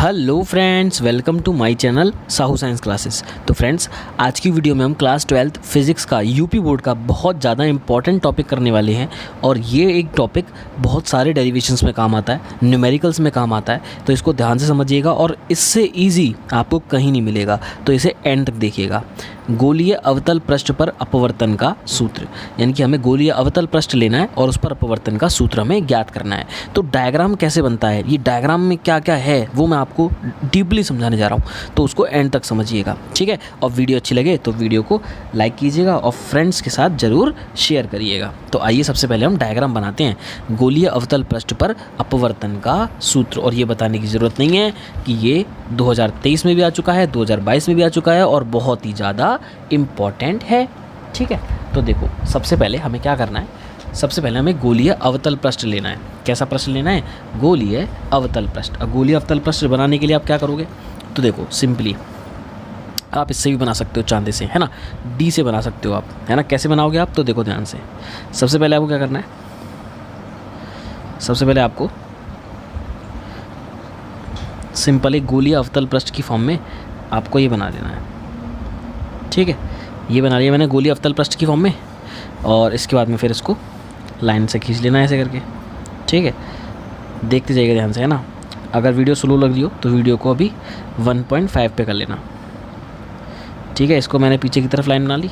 Hello friends, welcome to my channel Sahu science classes. तो friends, आज की वीडियो में हम क्लास 12th फिज़िक्स का यूपी बोर्ड का बहुत ज़्यादा इंपॉर्टेंट टॉपिक करने वाले हैं। और ये एक टॉपिक बहुत सारे डेरिवेशंस में काम आता है, न्यूमेरिकल्स में काम आता है। तो इसको ध्यान से समझिएगा और इससे ईजी आपको कहीं नहीं मिलेगा, तो इसे एंड तक देखिएगा। गोलीय अवतल पृष्ठ पर अपवर्तन का सूत्र, यानी कि हमें गोलीय अवतल पृष्ठ लेना है और उस पर अपवर्तन का सूत्र हमें ज्ञात करना है। तो डायग्राम कैसे बनता है, ये डायग्राम में क्या क्या है वो मैं आपको डीपली समझाने जा रहा हूँ, तो उसको एंड तक समझिएगा, ठीक है। और वीडियो अच्छी लगे तो वीडियो को लाइक कीजिएगा और फ्रेंड्स के साथ ज़रूर शेयर करिएगा। तो आइए सबसे पहले हम डायग्राम बनाते हैं। गोलीय अवतल पृष्ठ पर अपवर्तन का सूत्र, और ये बताने की ज़रूरत नहीं है कि ये 2023 में भी आ चुका है, 2022 में भी आ चुका है और बहुत ही ज़्यादा इम्पॉर्टेंट है, ठीक है। तो देखो, सबसे पहले हमें क्या करना है, सबसे पहले हमें गोलीय अवतल पृष्ठ लेना है। कैसा पृष्ठ लेना है? गोलीय अवतल पृष्ठ। अब गोलीय अवतल पृष्ठ बनाने के लिए आप क्या करोगे, तो देखो सिंपली आप इससे भी बना सकते हो, चांदे से, है ना, डी से बना सकते हो आप, है ना। कैसे बनाओगे आप, तो देखो ध्यान से। सबसे पहले आपको क्या करना है, सबसे पहले आपको सिंपल एक गोलीय अवतल पृष्ठ की फॉर्म में आपको ये बना देना है, ठीक है। ये बना लिया मैंने गोलीय अवतल पृष्ठ की फॉर्म में, और इसके बाद में फिर इसको लाइन से खींच लेना है ऐसे करके, ठीक है। देखते जाइएगा ध्यान से, है ना। अगर वीडियो स्लो लग रही हो तो वीडियो को अभी 1.5 पे कर लेना, ठीक है। इसको मैंने पीछे की तरफ लाइन बना ली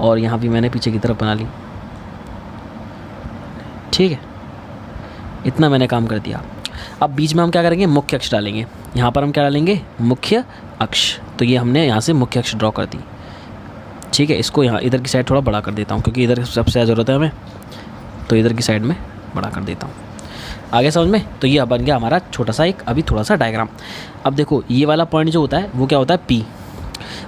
और यहाँ भी मैंने पीछे की तरफ बना ली, ठीक है। इतना मैंने काम कर दिया। अब बीच में हम क्या करेंगे, मुख्य अक्ष डालेंगे। यहाँ पर हम क्या डालेंगे, मुख्य अक्ष। तो ये हमने यहाँ से मुख्य अक्ष ड्रॉ कर दी, ठीक है। इसको यहाँ इधर की साइड थोड़ा बड़ा कर देता हूँ क्योंकि इधर सबसे ज़्यादा ज़रूरत है हमें, तो इधर की साइड में बड़ा कर देता हूँ। आगे समझ में? तो ये बन गया हमारा छोटा सा एक अभी थोड़ा सा डायग्राम। अब देखो, ये वाला पॉइंट जो होता है वो क्या होता है, P,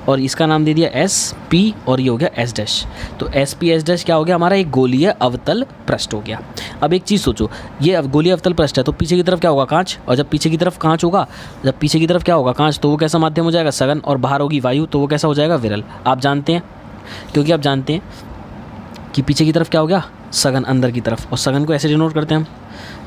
और इसका नाम दे दिया S P, और ये हो गया S डैश। तो S P S डैश क्या हो गया हमारा, एक गोलीय अवतल पृष्ठ हो गया। अब एक चीज़ सोचो, ये गोलीय अवतल पृष्ठ है तो पीछे की तरफ क्या होगा, कांच। और जब पीछे की तरफ कांच होगा, जब पीछे की तरफ क्या होगा, कांच, तो वो कैसा माध्यम हो जाएगा, सघन, और बाहर होगी वायु, तो वो कैसा हो जाएगा, विरल। आप जानते हैं, क्योंकि आप जानते हैं कि पीछे की तरफ क्या हो गया, सघन, अंदर की तरफ। और सघन को ऐसे डिनोट करते हैं हम,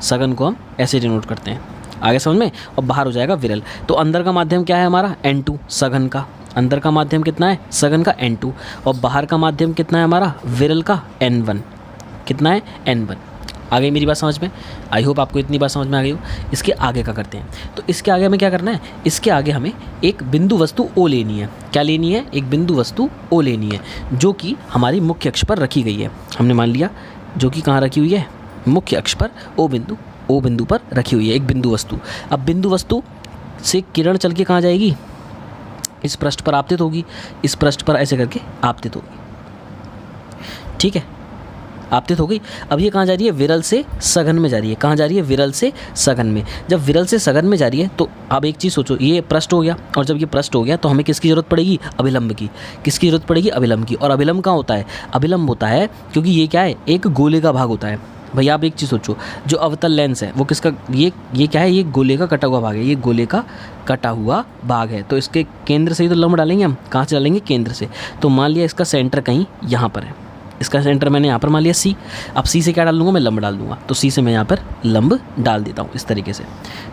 सघन को हम ऐसे डिनोट करते हैं, आगे समझ में। और बाहर हो जाएगा विरल। तो अंदर का माध्यम क्या है हमारा, N2, सघन का। अंदर का माध्यम कितना है, सघन का N2, और बाहर का माध्यम कितना है हमारा, विरल का N1। कितना है, N1। आ गई मेरी बात समझ में? आई होप आपको इतनी बात समझ में आ गई हो। इसके आगे का करते हैं। तो इसके आगे हमें क्या करना है, इसके आगे हमें एक बिंदु वस्तु O लेनी है। क्या लेनी है, एक बिंदु वस्तु O लेनी है, जो कि हमारी मुख्य अक्ष पर रखी गई है। हमने मान लिया, जो कि कहाँ रखी हुई है, मुख्य अक्ष पर, O बिंदु पर रखी हुई है एक बिंदु वस्तु। अब बिंदु वस्तु से किरण चल के कहाँ जाएगी, इस पृष्ठ पर आपतित होगी, इस पृष्ठ पर ऐसे करके आपतित होगी, ठीक है, आपतित हो गई। अब ये कहाँ जा रही है, विरल से सघन में जा रही है। कहाँ जा रही है, विरल से सघन में। जब विरल से सघन में जा रही है तो अब एक चीज़ सोचो, ये पृष्ठ हो गया, और जब ये पृष्ठ हो गया तो हमें किसकी ज़रूरत पड़ेगी, अभिलंब की। किसकी ज़रूरत पड़ेगी, अभिलंब की। और अभिलंब कहाँ होता है, अभिलंब होता है क्योंकि ये क्या है, एक गोले का भाग होता है। भैया आप एक चीज़ सोचो, जो अवतल लेंस है वो किसका, ये क्या है, ये गोले का कटा हुआ भाग है, ये गोले का कटा हुआ भाग है। तो इसके केंद्र से ही तो लंब डालेंगे हम। कहाँ से डालेंगे, केंद्र से। तो मान लिया इसका सेंटर कहीं यहाँ पर है, इसका सेंटर मैंने यहाँ पर मान लिया C। अब C से क्या डाल दूँगा, मैं लंब डाल दूँगा। तो C से मैं यहाँ पर लंब डाल देता हूँ इस तरीके से।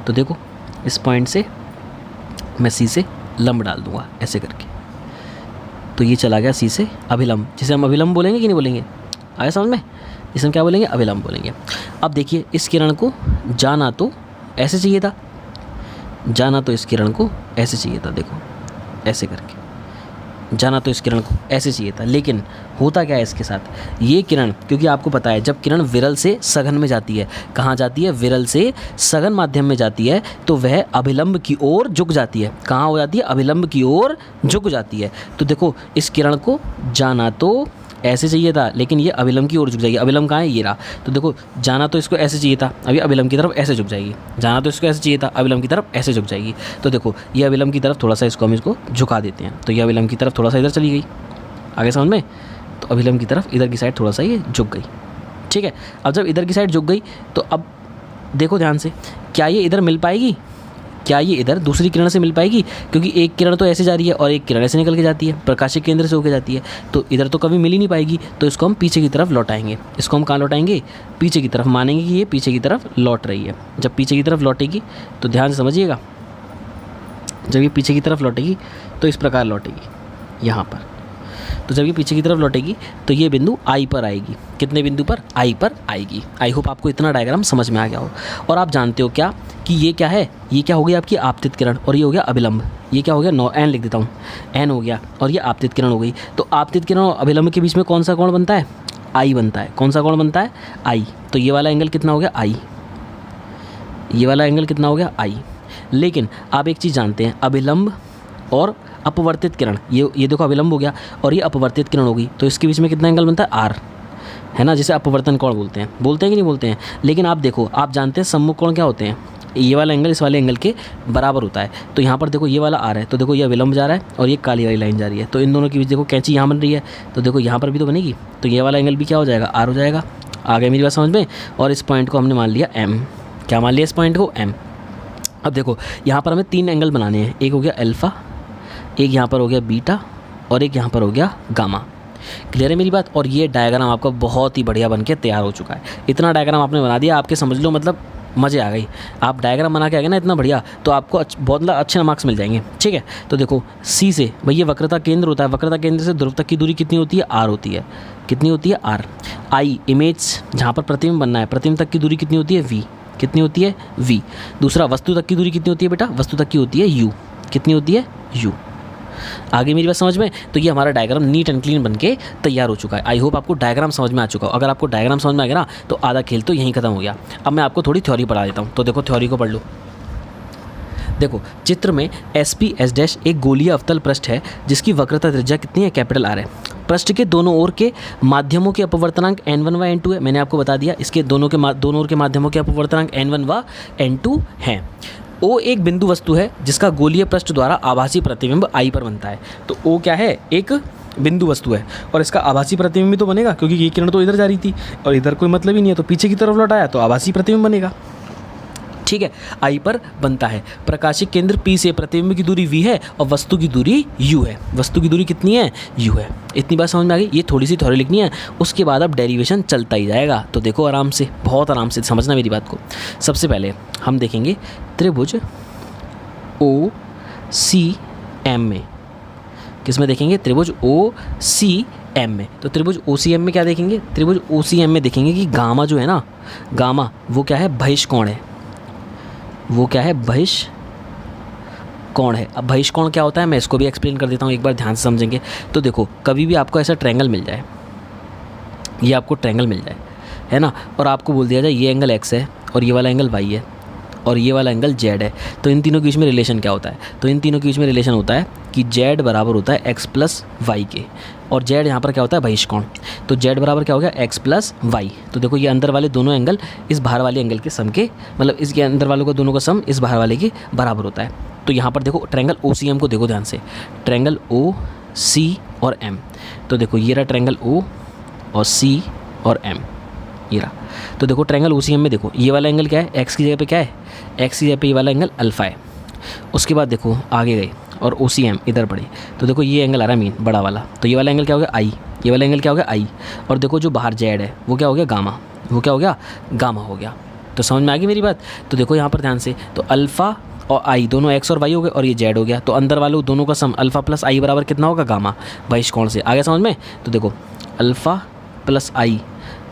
तो देखो, इस पॉइंट से मैं C से लंब डाल दूँगा ऐसे करके। तो ये चला गया C से अभिलंब, जिसे हम अभिलंब बोलेंगे कि नहीं बोलेंगे, आया समझ में? इसे हम क्या बोलेंगे, अभिलंब बोलेंगे। अब देखिए, इस किरण को जाना तो ऐसे चाहिए था, जाना तो इस किरण को ऐसे चाहिए था, देखो ऐसे करके जाना तो इस किरण को ऐसे चाहिए था। लेकिन होता क्या है इसके साथ, ये किरण, क्योंकि आपको पता है जब किरण विरल से सघन में जाती है, कहाँ जाती है, विरल से सघन माध्यम में जाती है, तो वह अभिलंब की ओर झुक जाती है। कहाँ हो जाती है, अभिलंब की ओर झुक जाती है। तो देखो, इस किरण को जाना तो ऐसे चाहिए था, लेकिन ये अभिलंब की ओर झुक जाएगी। अभिलंब कहाँ है, ये रहा। तो देखो, जाना तो इसको ऐसे चाहिए था, अभी अभिलंब की तरफ ऐसे झुक जाएगी। जाना तो इसको ऐसे चाहिए था, अभिलंब की तरफ ऐसे झुक जाएगी। तो देखो, ये अभिलंब की तरफ थोड़ा सा इसको हम इसको झुका देते हैं, तो ये अभिलंब की तरफ थोड़ा सा इधर चली गई, आगे समझ में। तो अभिलंब की तरफ इधर की साइड थोड़ा सा ये झुक गई, ठीक है। अब जब इधर की साइड झुक गई तो अब देखो ध्यान से, क्या ये इधर मिल पाएगी, क्या ये इधर दूसरी किरण से मिल पाएगी, क्योंकि एक किरण तो ऐसे जा रही है और एक किरण ऐसे निकल के जाती है, प्रकाशिक केंद्र से होकर जाती है, तो इधर तो कभी मिल ही नहीं पाएगी। तो इसको हम पीछे की तरफ लौटाएंगे। इसको हम कहाँ लौटाएंगे? पीछे की तरफ। मानेंगे कि ये पीछे की तरफ लौट रही है। जब पीछे की तरफ लौटेगी तो ध्यान से समझिएगा, जब ये पीछे की तरफ लौटेगी तो इस प्रकार लौटेगी यहाँ पर। तो जब ये पीछे की तरफ लौटेगी तो ये बिंदु आई पर आएगी। कितने बिंदु पर? आई पर आएगी। आई होप आपको इतना डायग्राम समझ में आ गया हो। और आप जानते हो क्या कि ये क्या है, ये क्या हो गया आपकी आपतित किरण और ये हो गया अभिलंब। ये क्या हो गया, एन लिख देता हूँ, एन हो गया और ये आपतित किरण हो गई। तो आपतित किरण और अभिलंब के बीच में कौन सा कोण बनता है? आई बनता है। कौन सा कोण बनता है? आई। तो ये वाला एंगल कितना हो गया? आई। ये वाला एंगल कितना हो गया? आई। लेकिन आप एक चीज़ जानते हैं, अभिलंब और अपवर्तित किरण, ये देखो अभिलंब हो गया और ये अपवर्तित किरण होगी, तो इसके बीच में कितना एंगल बनता है? आर, है ना, जिसे अपवर्तन कोण बोलते हैं। बोलते हैं कि नहीं बोलते हैं? लेकिन आप देखो, आप जानते हैं सम्मुख कोण क्या होते हैं? ये वाला एंगल इस वाले एंगल के बराबर होता है। तो यहाँ पर देखो ये वाला आर है, तो देखो ये अभिलंब जा रहा है और ये काली वाली लाइन जा रही है, तो इन दोनों के बीच देखो कैंची यहाँ बन रही है, तो देखो यहाँ पर भी तो बनेगी। तो ये वाला एंगल भी क्या हो जाएगा? आर हो जाएगा। आ गया मेरी बात समझ में? और इस पॉइंट को हमने मान लिया एम। क्या मान लिया इस पॉइंट को? एम। अब देखो यहाँ पर हमें 3 एंगल बनाने हैं। एक हो गया अल्फ़ा, एक यहाँ पर हो गया बीटा और एक यहाँ पर हो गया गामा। क्लियर है मेरी बात? और ये डायग्राम आपका बहुत ही बढ़िया बन के तैयार हो चुका है। इतना डायग्राम आपने बना दिया, आपके समझ लो मतलब मज़े आ गई। आप डायग्राम बना के आ गए ना इतना बढ़िया, तो आपको बहुत मतलब अच्छे मार्क्स मिल जाएंगे। ठीक है, तो देखो सी से भाई ये वक्रता केंद्र होता है, वक्रता केंद्र से ध्रुव तक की दूरी कितनी होती है? आर होती है। कितनी होती है? आर। आई इमेज जहाँ पर प्रतिबिंब बनना है, प्रतिबिंब तक की दूरी कितनी होती है? वी। कितनी होती है? वी। दूसरा वस्तु तक की दूरी कितनी होती है बेटा? वस्तु तक की होती है यू। कितनी होती है? यू। आगे मेरी बात समझ में? तो ये हमारा डायग्राम नीट एंड क्लीन बनके तैयार हो चुका है। आई होप आपको डायग्राम समझ में आ चुका हो। अगर आपको डायग्राम समझ में आ गया ना तो आधा खेल तो यहीं खत्म हो गया। अब मैं आपको थोड़ी थ्योरी पढ़ा देता हूँ, तो देखो थ्योरी को पढ़ लो। देखो चित्र में SP S' एक गोलीय अवतल पृष्ठ है जिसकी वक्रता त्रिज्या कितनी है? कैपिटल आर है। पृष्ठ के दोनों ओर के माध्यमों के अपवर्तनांक n1 व n2 है। मैंने आपको बता दिया, इसके दोनों ओर के माध्यमों के अपवर्तनांक n1 व n2 हैं। O एक बिंदु वस्तु है जिसका गोलीय पृष्ठ द्वारा आभासी प्रतिबिंब I पर बनता है। तो O क्या है? एक बिंदु वस्तु है और इसका आभासी प्रतिबिंब भी तो बनेगा, क्योंकि ये किरण तो इधर जा रही थी और इधर कोई मतलब ही नहीं है, तो पीछे की तरफ लौटाया तो आभासी प्रतिबिंब बनेगा। ठीक है, I पर बनता है। प्रकाशिक केंद्र P से प्रतिबिंब की दूरी V है और वस्तु की दूरी U है। वस्तु की दूरी कितनी है? U है। इतनी बात समझ में आ गई? ये थोड़ी सी थ्योरी लिखनी है, उसके बाद अब डेरिवेशन चलता ही जाएगा। तो देखो आराम से, बहुत आराम से समझना मेरी बात को। सबसे पहले हम देखेंगे त्रिभुज OCM में। किस में देखेंगे? त्रिभुज OCM में। तो त्रिभुज OCM में क्या देखेंगे? त्रिभुज OCM में देखेंगे कि गामा जो है ना, गामा वो क्या है? बहिष्कोण है। वो क्या है? बहिष्कोण है। अब बहिष्कोण क्या होता है मैं इसको भी एक्सप्लेन कर देता हूँ, एक बार ध्यान से समझेंगे। तो देखो कभी भी आपको ऐसा ट्रायंगल मिल जाए, ये आपको ट्रायंगल मिल जाए, है ना, और आपको बोल दिया जाए ये एंगल x है और ये वाला एंगल y है और ये वाला एंगल z है, तो इन तीनों के बीच में रिलेशन क्या होता है? तो इन तीनों के बीच में रिलेशन होता है कि z बराबर होता है x प्लस वाई के, और z यहाँ पर क्या होता है? बहिष्कोण। तो z बराबर क्या हो गया? x plus Y. तो देखो ये अंदर वाले दोनों एंगल इस बाहर वाले एंगल के सम के, मतलब इसके अंदर वालों का दोनों का सम इस बाहर वाले के बराबर होता है। तो यहाँ पर देखो ट्रायंगल OCM को देखो ध्यान से, ट्रायंगल OC और M। तो देखो ये रहा ट्रायंगल O और C और M, ये रहा। तो देखो ट्रायंगल OCM में देखो ये वाला एंगल क्या है? x की जगह पे क्या है? x की जगह पे ये वाला एंगल अल्फ़ा है। उसके बाद देखो आगे गए और OCM इधर बढ़े, तो देखो ये एंगल आ रहा है मीन बड़ा वाला, तो ये वाला एंगल क्या हो गया? I। ये वाला एंगल क्या हो गया? I। और देखो जो बाहर z है वो क्या हो गया? गामा। वो क्या हो गया? गामा हो गया। तो समझ में आ गई मेरी बात? तो देखो यहाँ पर ध्यान से, तो अल्फ़ा और I दोनों x और y हो गए और ये z हो गया, तो अंदर वालों दोनों का सम अल्फ़ा प्लस I बराबर कितना होगा? गामा। बहिष्कोण से आ गया समझ में? तो देखो अल्फ़ा प्लस I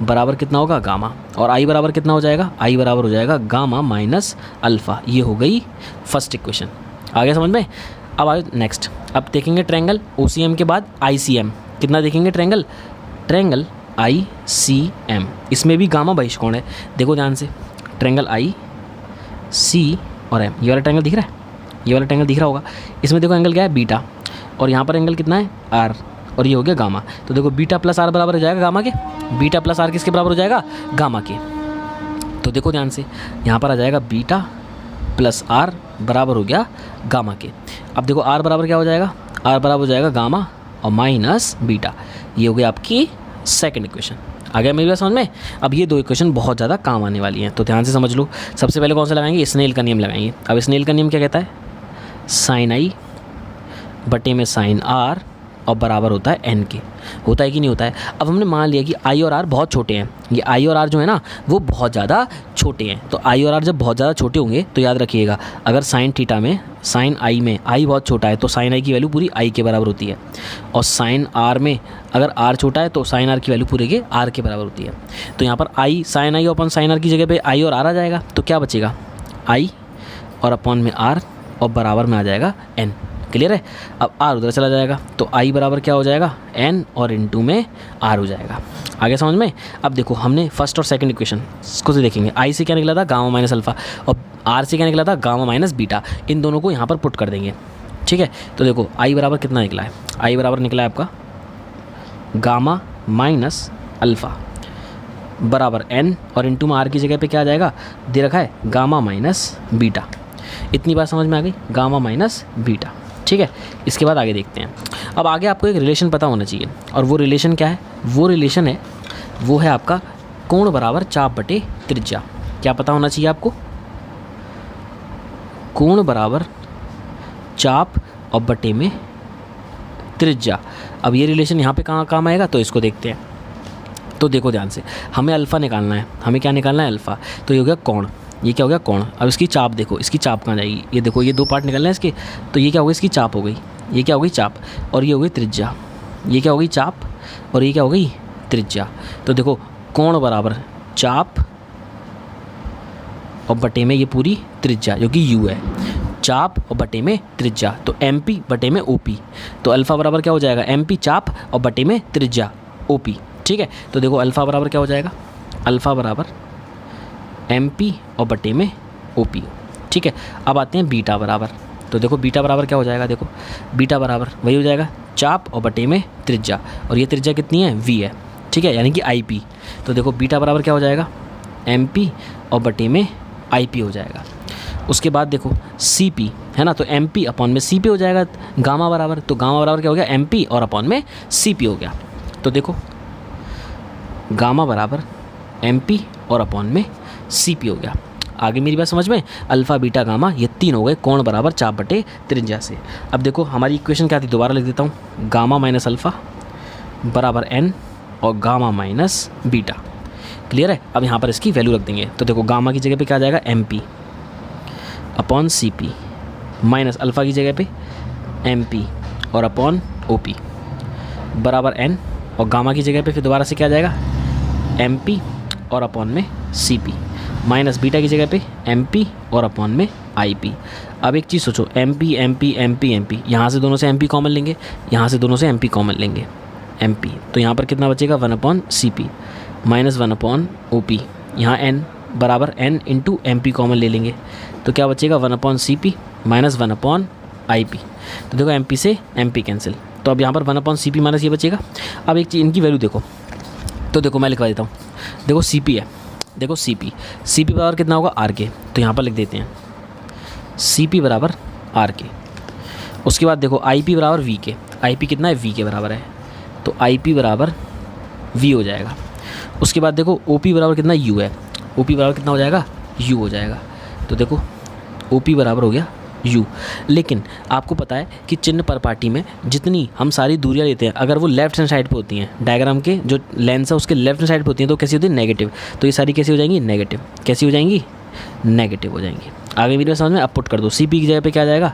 बराबर कितना होगा? गामा। और I बराबर कितना हो जाएगा? I बराबर हो जाएगा गामा माइनस अल्फ़ा। ये हो गई फर्स्ट इक्वेशन। आ गया समझ में? अब आए नेक्स्ट, अब देखेंगे ट्रायंगल OCM के बाद ICM। कितना देखेंगे? ट्रायंगल ICM, इसमें भी गामा बहिष्कोण है। देखो ध्यान से, ट्रायंगल IC और M, ये वाला ट्रायंगल दिख रहा है? ये वाला ट्रायंगल दिख रहा होगा। इसमें देखो एंगल क्या है? बीटा, और यहाँ पर एंगल कितना है? R, और ये हो गया गामा। तो देखो बीटा प्लस आर बराबर हो जाएगा गामा के। बीटा प्लस आर किसके बराबर हो जाएगा? गामा के। तो देखो ध्यान से, यहाँ पर आ जाएगा बीटा प्लस आर बराबर हो गया गामा के। अब देखो आर बराबर क्या हो जाएगा? आर बराबर हो जाएगा गामा और माइनस बीटा। ये हो गया आपकी सेकंड इक्वेशन। आ गया मेरी बात समझ में? अब ये दो इक्वेशन बहुत ज़्यादा काम आने वाली हैं, तो ध्यान से समझ लो। सबसे पहले कौन सा लगाएंगे? स्नेल का नियम लगाएंगे। अब स्नेल का नियम क्या कहता है? साइन आई बटे में साइन आर और बराबर होता है n के। होता है कि नहीं होता है? अब हमने मान लिया कि i और r बहुत छोटे हैं, ये i और r जो है ना वो बहुत ज़्यादा छोटे हैं। तो i और r जब बहुत ज़्यादा छोटे होंगे तो याद रखिएगा, अगर साइन थीटा में साइन i में i बहुत छोटा है तो साइन i की वैल्यू पूरी i के बराबर होती है, और साइन r में अगर r छोटा है तो साइन r की वैल्यू पूरे के r के बराबर होती है। तो यहाँ पर i साइन i अपन साइन r की जगह पे i और r आ जाएगा, तो क्या बचेगा i और अपॉन में r और बराबर में आ जाएगा n। क्लियर है? अब r उधर चला जाएगा तो i बराबर क्या हो जाएगा n और इनटू में r हो जाएगा। आगे समझ में? अब देखो हमने फर्स्ट और सेकंड इक्वेशन को से देखेंगे, i से क्या निकला था गामा माइनस अल्फ़ा और r से क्या निकला था गामा माइनस बीटा, इन दोनों को यहाँ पर पुट कर देंगे। ठीक है, तो देखो i बराबर कितना निकला है, i बराबर निकला है आपका गामा माइनस अल्फ़ा बराबर n और इनटू में r की जगह पे क्या आ जाएगा, दे रखा है गामा माइनस बीटा। इतनी बात समझ में आ गई, गामा माइनस बीटा। ठीक है, इसके बाद आगे देखते हैं। अब आगे आपको एक रिलेशन पता होना चाहिए, और वो रिलेशन क्या है? वो रिलेशन है वो है आपका कोण बराबर चाप बटे त्रिज्या। क्या पता होना चाहिए आपको? कोण बराबर चाप और बटे में त्रिज्या। अब ये रिलेशन यहाँ पे कहाँ काम आएगा, तो इसको देखते हैं। तो देखो ध्यान से, हमें अल्फ़ा निकालना है, हमें क्या निकालना है अल्फ़ा। तो ये हो गया कोण, ये क्या हो गया कोण। अब इसकी चाप देखो, इसकी चाप कहाँ जाएगी, ये देखो ये दो पार्ट निकलना है इसके, तो ये क्या हो गई इसकी चाप हो गई, ये क्या हो गई चाप, और ये हो गई त्रिज्या। ये क्या हो गई चाप और ये क्या हो गई त्रिज्या। तो देखो कोण बराबर चाप और बटे में ये पूरी त्रिज्या जो कि u है, चाप और बटे में त्रिज्या, तो MP बटे में OP। तो अल्फ़ा बराबर क्या हो जाएगा MP चाप और बटे में त्रिज्या OP। ठीक है, तो देखो अल्फ़ा बराबर क्या हो जाएगा, अल्फ़ा बराबर MP और बटे में OP। ठीक है, अब आते हैं बीटा बराबर। तो देखो बीटा बराबर क्या हो जाएगा, देखो बीटा बराबर वही हो जाएगा चाप और बटे में त्रिज्या, और ये त्रिज्या कितनी है V है। ठीक है, यानी कि IP। तो देखो बीटा बराबर क्या हो जाएगा MP और बटे में IP हो जाएगा। उसके बाद देखो CP है ना, तो MP अपॉन में CP हो जाएगा गामा बराबर। तो गामा बराबर क्या हो गया MP और अपॉन में CP हो गया। तो देखो गामा बराबर MP और अपॉन में CP हो गया। आगे मेरी बात समझ में? अल्फ़ा बीटा गामा ये तीन हो गए कोण बराबर चाप बटे त्रिज्या से। अब देखो हमारी इक्वेशन क्या थी, दोबारा लिख देता हूँ, गामा माइनस अल्फ़ा बराबर n और गामा माइनस बीटा। क्लियर है? अब यहाँ पर इसकी वैल्यू रख देंगे। तो देखो गामा की जगह पे क्या आ जाएगा MP upon CP minus alpha की जगह पे MP और अपॉन OP बराबर n, और गामा की जगह पे फिर दोबारा से क्या आ जाएगा MP और अपॉन में CP माइनस बीटा की जगह पे MP और अपॉन में IP। अब एक चीज़ सोचो, MP MP MP MP, यहाँ से दोनों से MP कॉमन लेंगे, यहाँ से दोनों से MP कॉमन लेंगे MP, तो यहाँ पर कितना बचेगा 1 upon CP minus 1 upon OP। यहाँ n बराबर n इंटू MP कॉमन ले लेंगे, तो क्या बचेगा 1 upon CP minus 1 upon IP। तो देखो MP से MP कैंसिल, तो अब यहाँ पर 1 अपॉन CP माइनस ये बचेगा। अब एक चीज़ इनकी वैल्यू देखो, तो देखो मैं लिखवा देता हूँ। देखो CP है, देखो CP बराबर कितना होगा R के, तो यहाँ पर लिख देते हैं CP बराबर R के। उसके बाद देखो IP बराबर V के, IP कितना है V के बराबर है, तो IP बराबर V हो जाएगा। उसके बाद देखो OP बराबर कितना U है, OP बराबर कितना हो जाएगा U हो जाएगा। तो देखो OP बराबर हो गया U। लेकिन आपको पता है कि चिन्ह पर पार्टी में जितनी हम सारी दूरियां लेते हैं, अगर वो लेफ्ट हैंड साइड पे होती हैं, डायग्राम के जो लेंस है उसके लेफ्ट हैंड साइड पे होती हैं, तो कैसी होती है नेगेटिव। तो ये सारी कैसी हो जाएंगी नेगेटिव, कैसी हो जाएंगी नेगेटिव हो जाएंगी। आगे वीडियो समझ में? अब पुट कर दो, CP की जगह पे क्या आ जाएगा,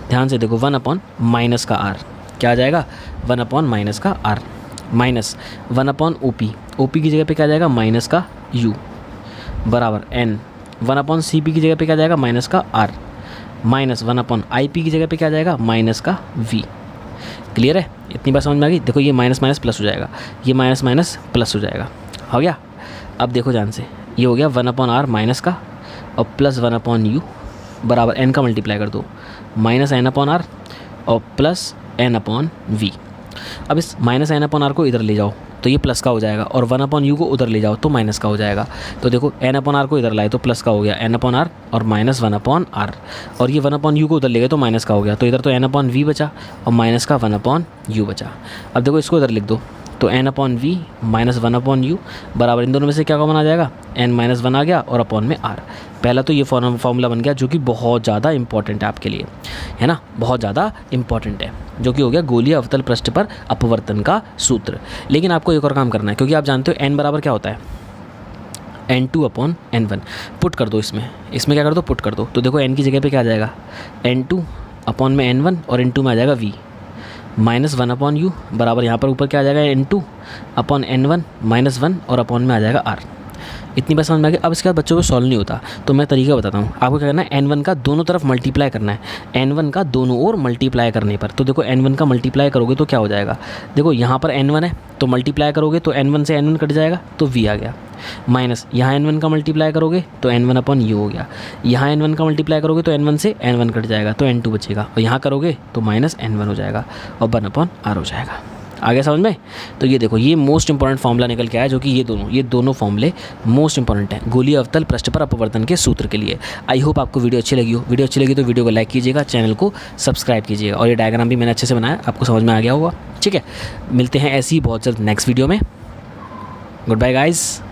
ध्यान से देखो 1 अपॉन माइनस का R, क्या आ जाएगा 1 अपॉन माइनस का R माइनस 1 अपॉन OP की जगह पे क्या आ जाएगा माइनस का U बराबर n 1 अपॉन CP की जगह पे क्या आ जाएगा माइनस का R माइनस 1 अपॉन IP की जगह पे क्या आ जाएगा माइनस का V। क्लियर है? इतनी बात समझ में आ गई? देखो ये माइनस माइनस प्लस हो जाएगा, ये माइनस माइनस प्लस हो जाएगा, हो गया। अब देखो ध्यान से, ये हो गया 1 अपॉन R माइनस का और प्लस 1 अपॉन U बराबर n का मल्टीप्लाई कर दो माइनस n अपॉन R और प्लस n अपॉन V। अब इस माइनस n अपॉन R को इधर ले जाओ तो ये प्लस का हो जाएगा, और 1 अपॉन U को उधर ले जाओ तो माइनस का हो जाएगा। तो देखो n अपॉन R को इधर लाए तो प्लस का हो गया n अपॉन R और माइनस 1 अपॉन R, और ये 1 अपॉन U को उधर ले गए तो माइनस का हो गया। तो इधर तो n अपॉन V बचा और माइनस का 1 अपॉन U बचा। अब देखो इसको इधर लिख दो, तो n upon V minus 1 upon U बराबर इन दोनों में से क्या कॉमन आ जाएगा n माइनस 1 आ गया और अपॉन में R। पहला तो ये फॉर्मूला बन गया जो कि बहुत ज़्यादा इंपॉर्टेंट है आपके लिए, है ना, बहुत ज़्यादा इंपॉर्टेंट है। जो कि हो गया गोलीय अवतल पृष्ठ पर अपवर्तन का सूत्र। लेकिन आपको एक और काम करना है, क्योंकि आप जानते हो n बराबर क्या होता है, n2/n1। पुट कर दो इसमें क्या कर दो, पुट कर दो। तो देखो n की जगह पे क्या आ जाएगा, n2/n1 और n2 में आ जाएगा v -1/u बराबर यहाँ पर ऊपर क्या आ जाएगा, n2/n1 -1 और अपॉन में आ जाएगा r। इतनी बात समझ में आ गई। अब इसके बाद बच्चों को सॉल्व नहीं होता, तो मैं तरीका बताता हूँ। आपको क्या करना है, n1 का दोनों तरफ मल्टीप्लाई करना है, n1 का दोनों ओर मल्टीप्लाई करने पर। तो देखो n1 का मल्टीप्लाई करोगे तो क्या हो जाएगा, देखो यहाँ पर n1 है तो मल्टीप्लाई करोगे तो n1 से n1 कट जाएगा तो v आ गया, माइनस यहाँ n1 का मल्टीप्लाई करोगे तो n1/u हो गया, यहाँ n1 का मल्टीप्लाई करोगे तो n1 से n1 कट जाएगा तो n2 बचेगा, और यहाँ करोगे तो -n1 हो जाएगा और 1/r हो जाएगा। आगे समझ में। तो ये देखो, ये मोस्ट इंपॉर्टेंट फॉर्मूला निकल के आया, जो कि ये दोनों फॉर्मूले मोस्ट इंपॉर्टेंट हैं गोलीय अवतल पृष्ठ पर अपवर्तन के सूत्र के लिए। आई होप आपको वीडियो अच्छी लगी हो। वीडियो अच्छी लगी तो वीडियो को लाइक कीजिएगा, चैनल को सब्सक्राइब कीजिएगा, और ये डायग्राम भी मैंने अच्छे से बनाया, आपको समझ में आ गया होगा। ठीक है, मिलते हैं ऐसे ही बहुत जल्द नेक्स्ट वीडियो में। Good bye guys.